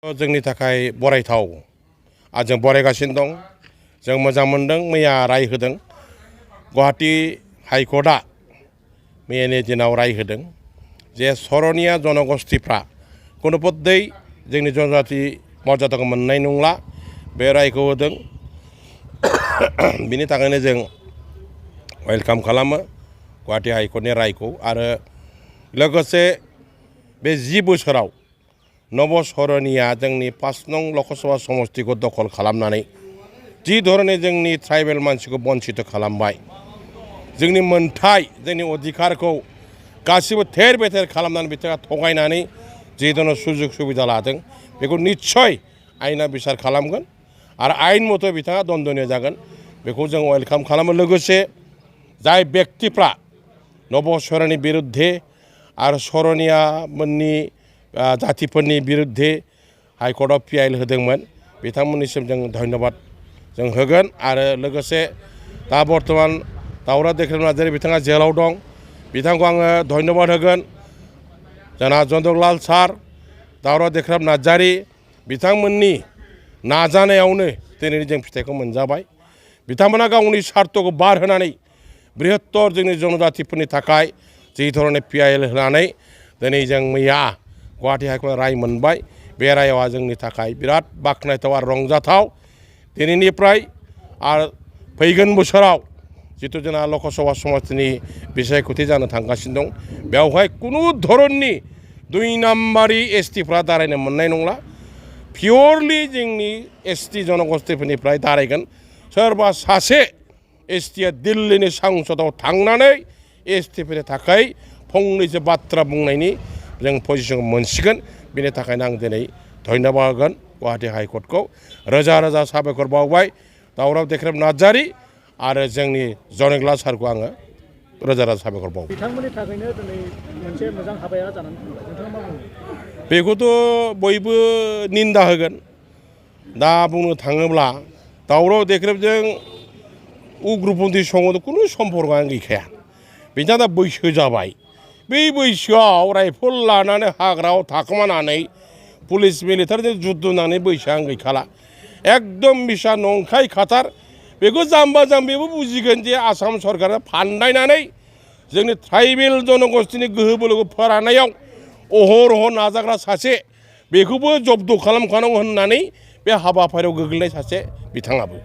जोंनि थाखाय बरायथाव आरो जों बरायगासिनो दं। जों मोजां मोनदों मैया राय होदों गुवाहाटी हाइकर्टआ मैयानि दिनाव राय होदों जे सरनिया जनगोष्ठीफ्रा कुनु पद्धति जोंनि जनजाति मर्यादाखौ मोननाय नंला बे रायखौ होदों। बिनि थाखायनो जों वेलकाम खालामो गुवाहाटी हाइकर्टनि रायखौ आरो लोगोसे बे 10 बोसोराव नवसरनिया जोंनि 5 नं लकसभा समष्टिखौ दखल खालामनानै जि धरने जोंनि ट्राइबेल मानसिखौ बन्चित खालामबाय, जोंनि मोनथाय जोंनि अधिकारखौ गासिबो थेर बेथेर खालामनानै बिथाङा थगायनानै जि धरने सुजुग सुबिदा लादों बेखौ निस्सय आयेना बिसार खालामगोन आरो आयेन मथे बिथाङा दन्दनीय जागोन। बेखौ जों वेलकाम खालामो। लोगोसे जाय व्यक्तिफ्रा नवसरनि बिरुद्धे आरो सरनिया मोननि जातिफोरनि बिरुद्धे हाइकर्टआव पिआइएल होदोंमोन बिथांमोननिसिम जों धन्यबाद जों होगोन। आरो लोगोसे दा बर्तमान दावरा देख्रेब नार्जारी बिथाङा जेलाव दं, बिथांखौ आङो धन्यबाद होगोन। जोंना जन्दरलाल सार, दावरा देख्रेब नार्जारी बिथांमोननि नाजानायावनो दिनै जों फिथाइखौ मोनजाबाय। बिथांमोना गावनि सार्थखौ बार होनानै बृहत्तर जोंनि जनजातिफोरनि थाखाय जि धरने पिआइएल होनानै दिनै जों मैया गुवाहाटी हाइकर्टआव राय मोनबाय। बे रायआ जोंनि थाखाय बिराद बाख्नायथाव आरो रंजाथाव। दिनैनिफ्राय आरो फैगोन बोसोराव जितु जोंना लकसभा समष्टिनि बिसायख'थि जानो थांगासिनो दं, बेवहाय कुनु धरननि 2 नाम्बारि एसटिफ्रा दारायनो मोननाय नंला। पियरलि जोंनि एसटि जनगोष्ठीफोरनिफ्राय दारायगोन। सोरबा सासे एसटिआ दिल्लीनि संसदआव थांनानै एसटिफोरनि थाखाय फंनैसो बाथ्रा बुंनायनि जों पजिसन मोनसिगोन। बेनि थाखायनो आं दिनै धन्यबाद होगोन गुवाहाटी हाइकर्टखौ। रोजा रोजा साबायखर बावबाय दावरा देख्रेब नार्जारी आरो जोंनि जनेग्लाल सारखौ आङो रोजा रोजा साबायखर बावबाय। बिथांमोननि थाखायनो दिनै मोनसे मोजां हाबाया जानानै फैबाय। नोंथाङा मा बुङो? बेखौथ' बयबो निन्दा होगोन। दा बुंनो थाङोब्ला दावराव देख्रेबजों उग्रपन्थी संघजों कुनु सम्पर्कआनो गैखाया। बिथाङा दा बैसो जाबाय। बै बैसोआव राइफल लानानै हाग्रायाव थाखोमानानै पुलिस मिलिटारिजों जुद्ध नांनानै बैसोआनो गैखाला। एकदम मिसा नंखाय खाथार। बेखौ जाम्बा जाम्बिबो बुजिगोन जे आसाम सरकारा फान्दायनानै जोंनि ट्राइबेल जनगोष्ठीनि गोहो बोलोखौ फोराननायाव अहरह नाजाग्रा सासे, बेखौबो जब्द खालामखानांगौ होननानै बे हाबाफारियाव गोग्लैनाय सासे बिथाङाबो।